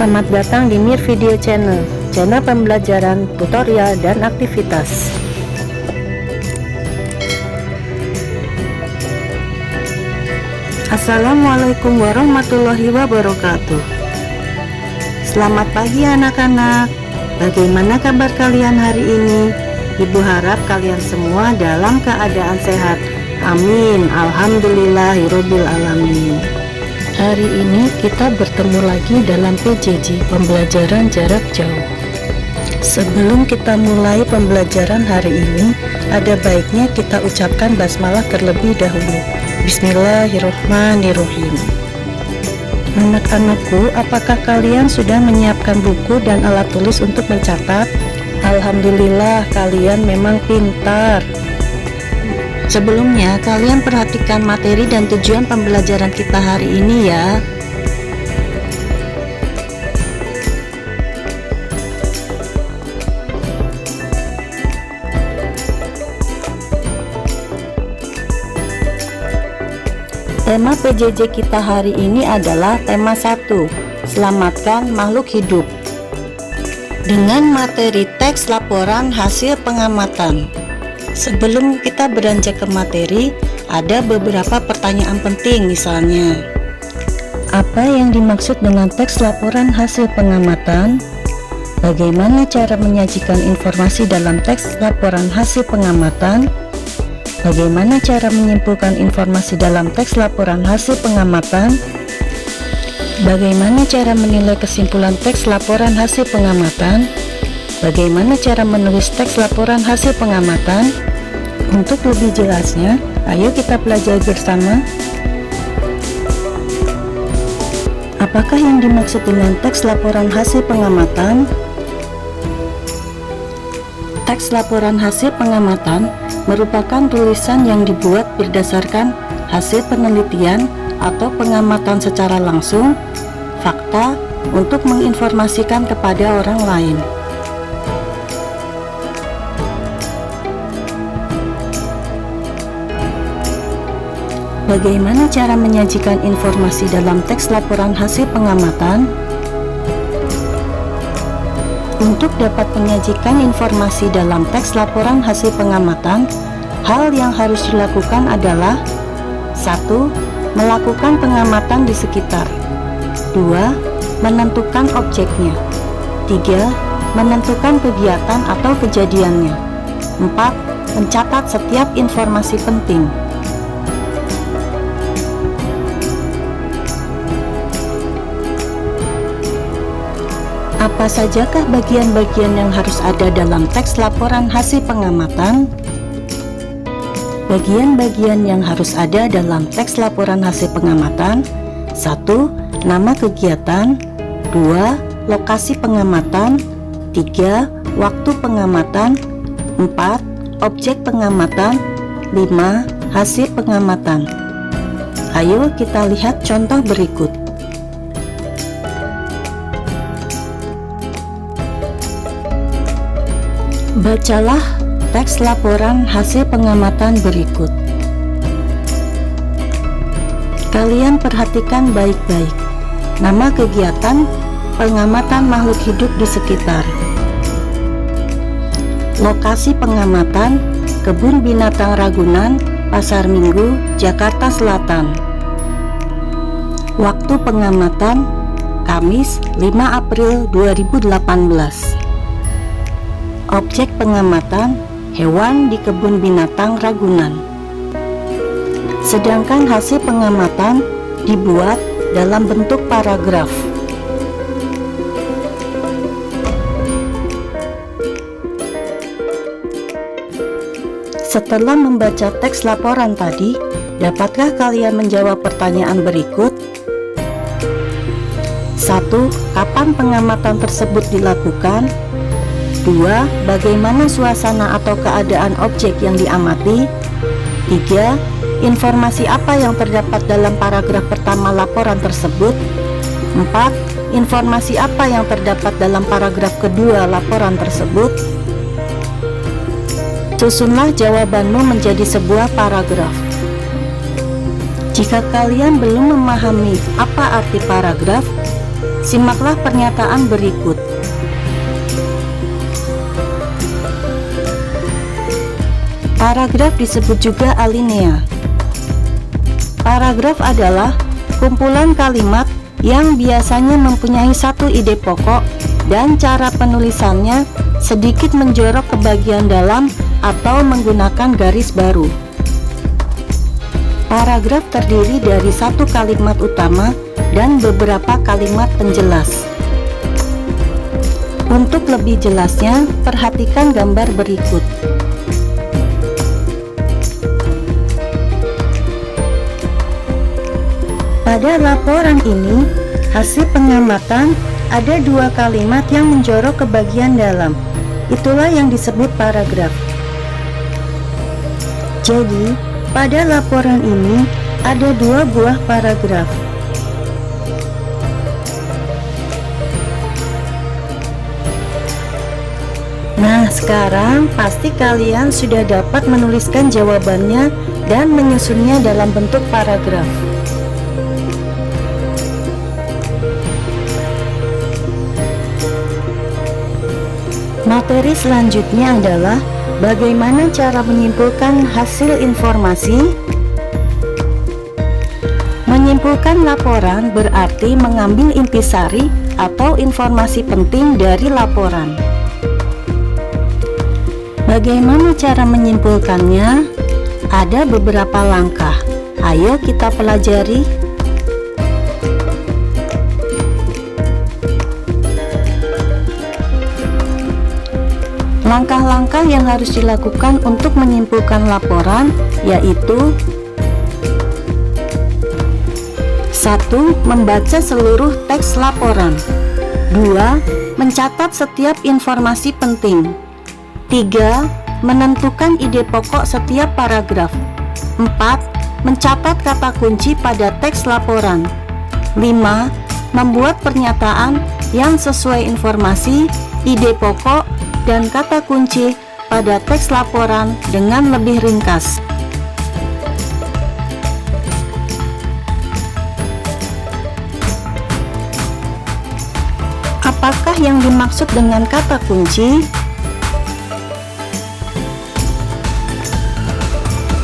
Selamat datang di Mir Video Channel, channel pembelajaran, tutorial, dan aktivitas. Assalamualaikum warahmatullahi wabarakatuh. Selamat pagi anak-anak. Bagaimana kabar kalian hari ini? Ibu harap kalian semua dalam keadaan sehat. Amin. Alhamdulillahirobbil alamin. Hari ini kita bertemu lagi dalam PJJ, pembelajaran jarak jauh. Sebelum kita mulai pembelajaran hari ini, ada baiknya kita ucapkan basmalah terlebih dahulu. Bismillahirrahmanirrahim. Anak-anakku, apakah kalian sudah menyiapkan buku dan alat tulis untuk mencatat? Alhamdulillah, kalian memang pintar. Sebelumnya, kalian perhatikan materi dan tujuan pembelajaran kita hari ini ya. Tema PJJ kita hari ini adalah tema 1, selamatkan makhluk hidup. Dengan materi teks laporan hasil pengamatan. Sebelum kita beranjak ke materi, ada beberapa pertanyaan penting, misalnya, apa yang dimaksud dengan teks laporan hasil pengamatan? Bagaimana cara menyajikan informasi dalam teks laporan hasil pengamatan? Bagaimana cara menyimpulkan informasi dalam teks laporan hasil pengamatan? Bagaimana cara menilai kesimpulan teks laporan hasil pengamatan? Bagaimana cara menulis teks laporan hasil pengamatan? Untuk lebih jelasnya, ayo kita pelajari bersama. Apakah yang dimaksud dengan teks laporan hasil pengamatan? Teks laporan hasil pengamatan merupakan tulisan yang dibuat berdasarkan hasil penelitian atau pengamatan secara langsung, fakta, untuk menginformasikan kepada orang lain. Bagaimana cara menyajikan informasi dalam teks laporan hasil pengamatan? Untuk dapat menyajikan informasi dalam teks laporan hasil pengamatan, hal yang harus dilakukan adalah 1. Melakukan pengamatan di sekitar. 2. Menentukan objeknya. 3. Menentukan kegiatan atau kejadiannya. 4. Mencatat setiap informasi penting. Apa sajakah bagian-bagian yang harus ada dalam teks laporan hasil pengamatan? Bagian-bagian yang harus ada dalam teks laporan hasil pengamatan: 1. Nama kegiatan. 2. Lokasi pengamatan. 3. Waktu pengamatan. 4. Objek pengamatan. 5. Hasil pengamatan. Ayo kita lihat contoh berikut. Bacalah teks laporan hasil pengamatan berikut. Kalian perhatikan baik-baik. Nama kegiatan, pengamatan makhluk hidup di sekitar. Lokasi pengamatan, Kebun Binatang Ragunan, Pasar Minggu, Jakarta Selatan. Waktu pengamatan, Kamis 5 April 2018. Objek pengamatan, hewan di Kebun Binatang Ragunan. Sedangkan hasil pengamatan dibuat dalam bentuk paragraf. Setelah membaca teks laporan tadi, dapatkah kalian menjawab pertanyaan berikut? 1. Kapan pengamatan tersebut dilakukan? 2. Bagaimana suasana atau keadaan objek yang diamati? 3. Informasi apa yang terdapat dalam paragraf pertama laporan tersebut? 4. Informasi apa yang terdapat dalam paragraf kedua laporan tersebut? Susunlah jawabanmu menjadi sebuah paragraf. Jika kalian belum memahami apa arti paragraf, Simaklah pernyataan berikut. Paragraf disebut juga alinea. Paragraf adalah kumpulan kalimat yang biasanya mempunyai satu ide pokok dan cara penulisannya sedikit menjorok ke bagian dalam atau menggunakan garis baru. Paragraf terdiri dari satu kalimat utama dan beberapa kalimat penjelas. Untuk lebih jelasnya, perhatikan gambar berikut. Pada laporan ini, hasil pengamatan ada dua kalimat yang menjorok ke bagian dalam. Itulah yang disebut paragraf. Jadi, pada laporan ini ada dua buah paragraf. Nah, sekarang pasti kalian sudah dapat menuliskan jawabannya dan menyusunnya dalam bentuk paragraf. Materi selanjutnya adalah bagaimana cara menyimpulkan hasil informasi. Menyimpulkan laporan berarti mengambil intisari atau informasi penting dari laporan. Bagaimana cara menyimpulkannya? Ada beberapa langkah. Ayo kita pelajari. Langkah-langkah yang harus dilakukan untuk menyimpulkan laporan yaitu: 1. Membaca seluruh teks laporan. 2. Mencatat setiap informasi penting. 3. Menentukan ide pokok setiap paragraf. 4. Mencatat kata kunci pada teks laporan. 5. Membuat pernyataan yang sesuai informasi, ide pokok, dan kata kunci pada teks laporan dengan lebih ringkas. Apakah yang dimaksud dengan kata kunci?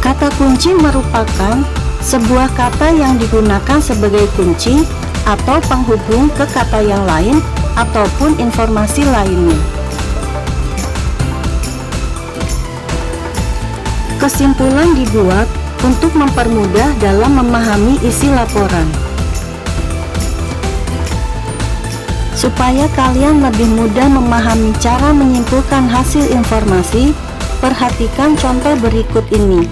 Kata kunci merupakan sebuah kata yang digunakan sebagai kunci atau penghubung ke kata yang lain ataupun informasi lainnya. Kesimpulan dibuat untuk mempermudah dalam memahami isi laporan. Supaya kalian lebih mudah memahami cara menyimpulkan hasil informasi, perhatikan contoh berikut ini.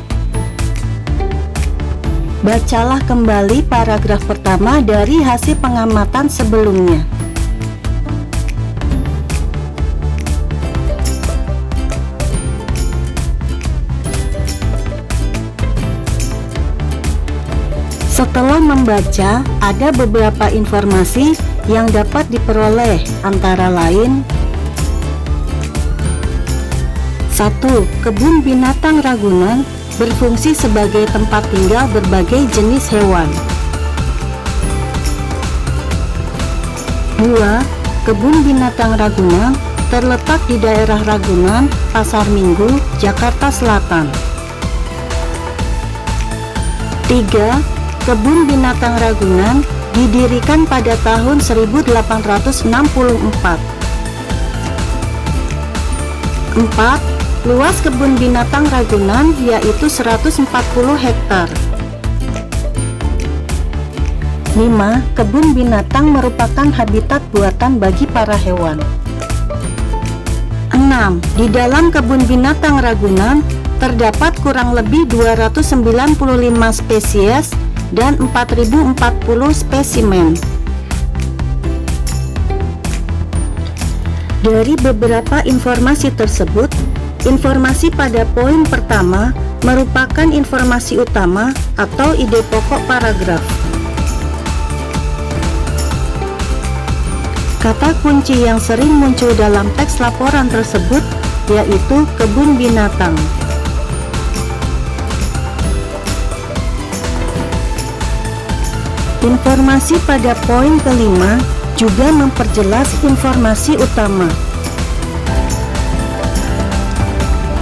Bacalah kembali paragraf pertama dari hasil pengamatan sebelumnya. Setelah membaca, ada beberapa informasi yang dapat diperoleh, antara lain: 1. Kebun binatang Ragunan berfungsi sebagai tempat tinggal berbagai jenis hewan. 2. Kebun binatang Ragunan terletak di daerah Ragunan, Pasar Minggu, Jakarta Selatan. 3. Kebun binatang Ragunan didirikan pada tahun 1864. 4. Luas kebun binatang Ragunan yaitu 140 hektar. 5. Kebun binatang merupakan habitat buatan bagi para hewan. 6. Di dalam kebun binatang Ragunan terdapat kurang lebih 295 spesies dan 4040 spesimen. Dari beberapa informasi tersebut, informasi pada poin pertama merupakan informasi utama atau ide pokok paragraf. Kata kunci yang sering muncul dalam teks laporan tersebut yaitu kebun binatang. Informasi pada poin kelima juga memperjelas informasi utama.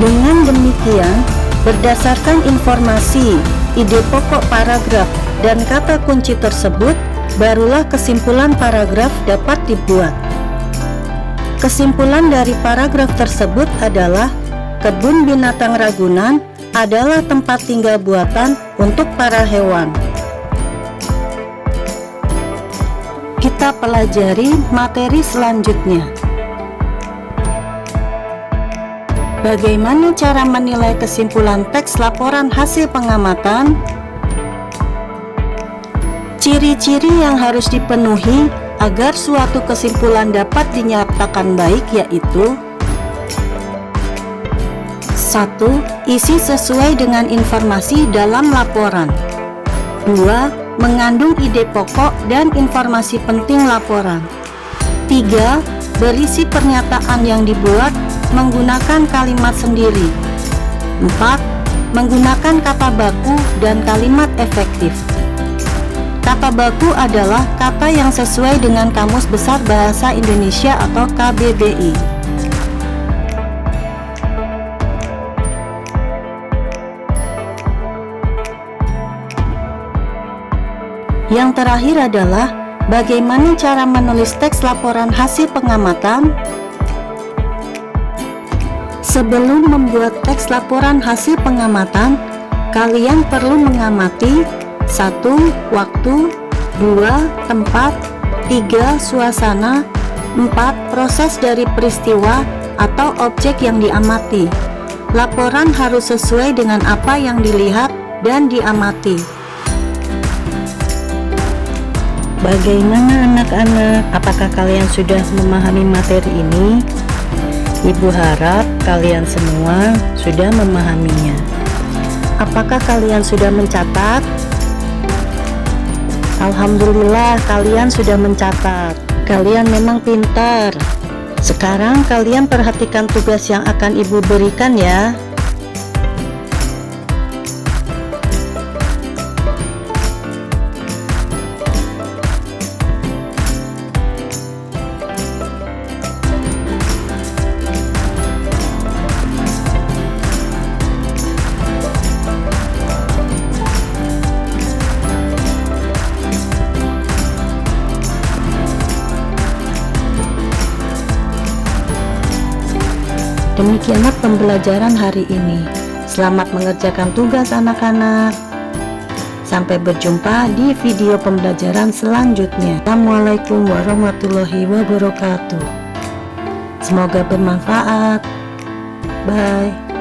Dengan demikian, berdasarkan informasi, ide pokok paragraf, dan kata kunci tersebut, barulah kesimpulan paragraf dapat dibuat. Kesimpulan dari paragraf tersebut adalah kebun binatang Ragunan adalah tempat tinggal buatan untuk para hewan. Kita pelajari materi selanjutnya. Bagaimana cara menilai kesimpulan teks laporan hasil pengamatan? Ciri-ciri yang harus dipenuhi agar suatu kesimpulan dapat dinyatakan baik yaitu: 1. Isi sesuai dengan informasi dalam laporan. 2. Mengandung ide pokok dan informasi penting laporan. 3. Berisi pernyataan yang dibuat menggunakan kalimat sendiri. 4. Menggunakan kata baku dan kalimat efektif. Kata baku adalah kata yang sesuai dengan Kamus Besar Bahasa Indonesia atau KBBI. Yang terakhir adalah bagaimana cara menulis teks laporan hasil pengamatan. Sebelum membuat teks laporan hasil pengamatan, kalian perlu mengamati 1. Waktu, 2. Tempat, 3. Suasana, 4. Proses dari peristiwa atau objek yang diamati. Laporan harus sesuai dengan apa yang dilihat dan diamati. Bagaimana anak-anak? Apakah kalian sudah memahami materi ini? Ibu harap kalian semua sudah memahaminya. Apakah kalian sudah mencatat? Alhamdulillah kalian sudah mencatat. Kalian memang pintar. Sekarang kalian perhatikan tugas yang akan ibu berikan ya. Demikianlah pembelajaran hari ini. Selamat mengerjakan tugas anak-anak. Sampai berjumpa di video pembelajaran selanjutnya. Assalamualaikum warahmatullahi wabarakatuh. Semoga bermanfaat. Bye.